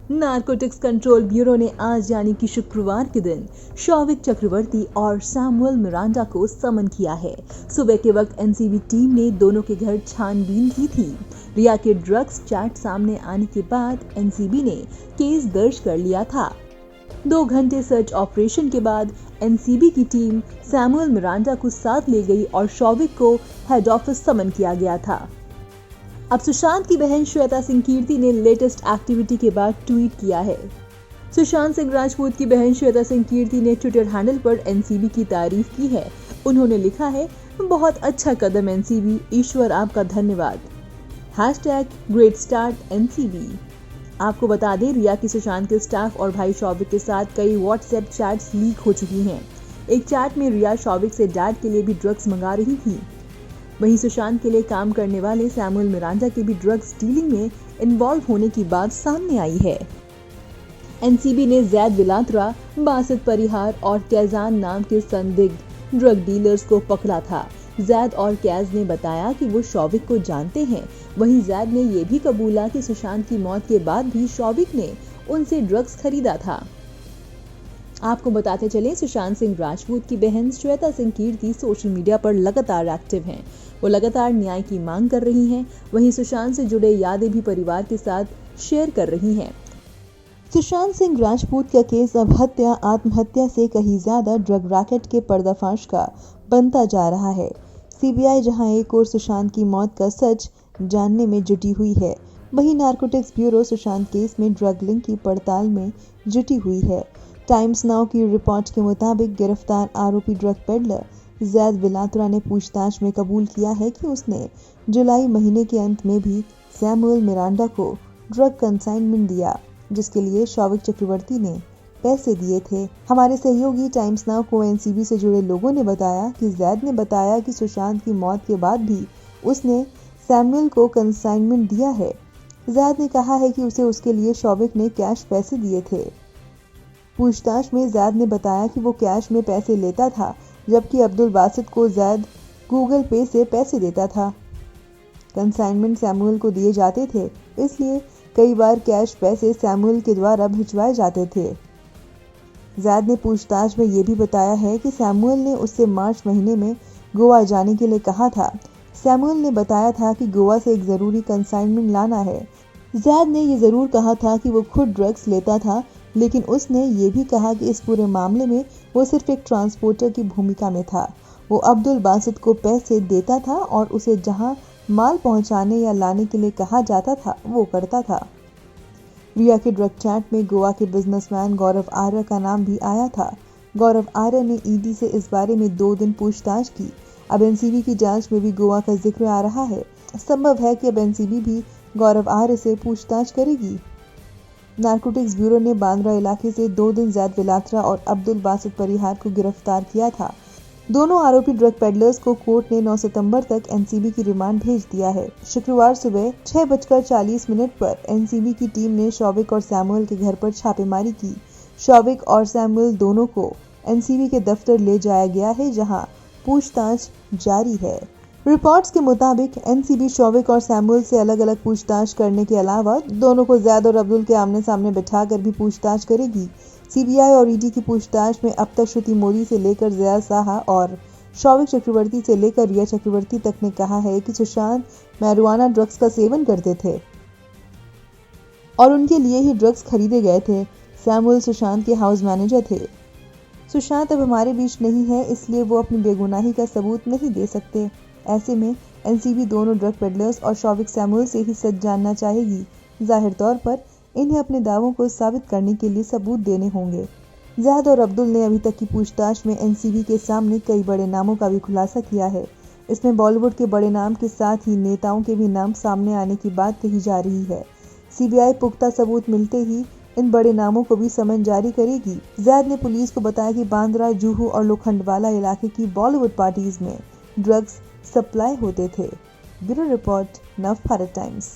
Narcotics control bureau ने आज यानी कि शुक्रवार के दिन शौविक चक्रवर्ती और सैमुअल मिरांडा को समन किया है। सुबह के वक्त एनसीबी टीम ने दोनों के घर छानबीन की थी। रिया के ड्रग्स चैट सामने आने के बाद एनसीबी ने केस दर्ज कर लिया था। 2 घंटे सर्च ऑपरेशन के बाद एनसीबी की टीम सैमुअल मिरांडा को साथ ले गई और शौविक को हेड ऑफिस समन किया गया था। अब सुशांत की बहन श्वेता सिंह कीर्ति ने लेटेस्ट एक्टिविटी के बाद ट्वीट किया है। सुशांत सिंह राजपूत की बहन श्वेता सिंह कीर्ति ने ट्विटर हैंडल पर एनसीबी की तारीफ की है। उन्होंने लिखा है, बहुत अच्छा कदम एनसीबी, ईश्वर आपका धन्यवाद। #Great start NCB. आपको बता दें, रिया की सुशांत के स्टाफ और भाई शौविक के साथ कई व्हाट्सएप चैट्स लीक हो चुकी हैं। एक चैट में रिया शौविक से डैड के लिए भी ड्रग्स मंगा रही थी। वहीं सुशांत के लिए काम करने वाले सैमुअल मिरांडा के भी ड्रग्स डीलिंग में इन्वॉल्व होने की बात सामने आई है। एनसीबी ने जैद विलात्रा, बासित परिहार और कैजान नाम के संदिग्ध ड्रग डीलर्स को पकड़ा था। जैद और कैज ने बताया कि वो शौविक को जानते हैं। वहीं जैद ने यह भी कबूला कि सुशांत की मौत के बाद भी शौविक ने उनसे ड्रग्स खरीदा था। आपको बताते चले, सुशांत सिंह राजपूत की बहन श्वेता सिंह कीर्ति सोशल मीडिया पर लगातार एक्टिव हैं। वो लगातार न्याय की मांग कर रही हैं। वहीं सुशांत से जुड़े यादें भी परिवार के साथ शेयर कर रही हैं। सुशांत सिंह राजपूत का केस अब हत्या आत्महत्या से कहीं ज्यादा ड्रग रैकेट के पर्दाफाश का बनता जा रहा है। सीबीआई जहां एक और सुशांत की मौत का सच जानने में जुटी हुई है, वहीं नारकोटिक्स ब्यूरो सुशांत केस में ड्रग लिंक की पड़ताल में जुटी हुई है। टाइम्स नाउ की रिपोर्ट के मुताबिक गिरफ्तार आरोपी ड्रग पेडलर जैद विलात्रा ने पूछताछ में कबूल किया है कि उसने जुलाई महीने के अंत में भी सैमुअल मिरांडा को ड्रग कंसाइनमेंट दिया, जिसके लिए शौविक चक्रवर्ती ने पैसे दिए थे। हमारे सहयोगी टाइम्स नाउ को एनसीबी से जुड़े लोगों ने बताया कि जैद ने बताया कि सुशांत की मौत के बाद भी उसने सैमुअल को कंसाइनमेंट दिया है। जैद ने कहा है कि उसे उसके लिए शौविक ने कैश पैसे दिए थे। पूछताछ में जैद ने बताया कि वो कैश में पैसे लेता था, जबकि अब्दुल बासित को जैद गूगल पे से पैसे देता था। कंसाइनमेंट सैमुअल को दिए जाते थे, इसलिए कई बार कैश पैसे सैमुअल के द्वारा भिजवाए जाते थे। जैद ने पूछताछ में ये भी बताया है कि सैमुअल ने उससे मार्च महीने में गोवा जाने के लिए कहा था। सैमुअल ने बताया था कि गोवा से एक जरूरी कंसाइनमेंट लाना है। जैद ने ये जरूर कहा था कि वो खुद ड्रग्स लेता था, लेकिन उसने ये भी कहा कि इस पूरे मामले में वो सिर्फ एक ट्रांसपोर्टर की भूमिका में था। वो अब्दुल बासित को पैसे देता था और उसे जहां माल पहुंचाने या लाने के लिए कहा जाता था वो करता था। रिया के ड्रग चैट में गोवा के बिजनेसमैन गौरव आर्य का नाम भी आया था। गौरव आर्य ने ईडी से इस बारे में 2 दिन पूछताछ की। अब एनसीबी की जांच में भी गोवा का जिक्र आ रहा है। संभव है कि अब एनसीबी भी गौरव आर्य से पूछताछ करेगी। नारकोटिक्स ब्यूरो ने बांद्रा इलाके से 2 दिन जैद विलात्रा और अब्दुल बासित परिहार को गिरफ्तार किया था। दोनों आरोपी ड्रग पेडलर्स को कोर्ट ने 9 सितंबर तक एनसीबी की रिमांड भेज दिया है। शुक्रवार सुबह 6:40 पर एनसीबी की टीम ने शौविक और सैमुअल के घर पर छापेमारी की। शौविक और सैमुअल दोनों को एनसीबी के दफ्तर ले जाया गया है, जहां पूछताछ जारी है। रिपोर्ट्स के मुताबिक एनसीबी शौविक और सैमुअल से अलग अलग पूछताछ करने के अलावा दोनों को जैद और अब्दुल के आमने सामने बिठाकर भी पूछताछ करेगी। सीबीआई और ईडी की पूछताछ में अब तक श्रुति मोदी से लेकर जया साहा और शौविक चक्रवर्ती से लेकर रिया चक्रवर्ती तक ने कहा है कि सुशांत मैरिजुआना ड्रग्स का सेवन करते थे और उनके लिए ही ड्रग्स खरीदे गए थे। सैमुअल सुशांत के हाउस मैनेजर थे। सुशांत अब हमारे बीच नहीं है, इसलिए वो अपनी बेगुनाही का सबूत नहीं दे सकते। ऐसे में एनसीबी दोनों ड्रग पेडलर्स और शौविक सैमुअल से ही सच जानना चाहेगी। जाहिर तौर पर इन्हें अपने दावों को साबित करने के लिए सबूत देने होंगे। जैद और अब्दुल ने अभी तक की पूछताछ में एनसीबी के सामने कई बड़े नामों का भी खुलासा किया है। इसमें बॉलीवुड के बड़े नाम के साथ ही नेताओं के भी नाम सामने आने की बात कही जा रही है। सीबीआई पुख्ता सबूत मिलते ही इन बड़े नामों को भी समन जारी करेगी। जैद ने पुलिस को बताया कि बांद्रा, जुहू और लोखंडवाला इलाके की बॉलीवुड पार्टीज में ड्रग्स सप्लाई होते थे। ब्यूरो रिपोर्ट, नव भारत टाइम्स।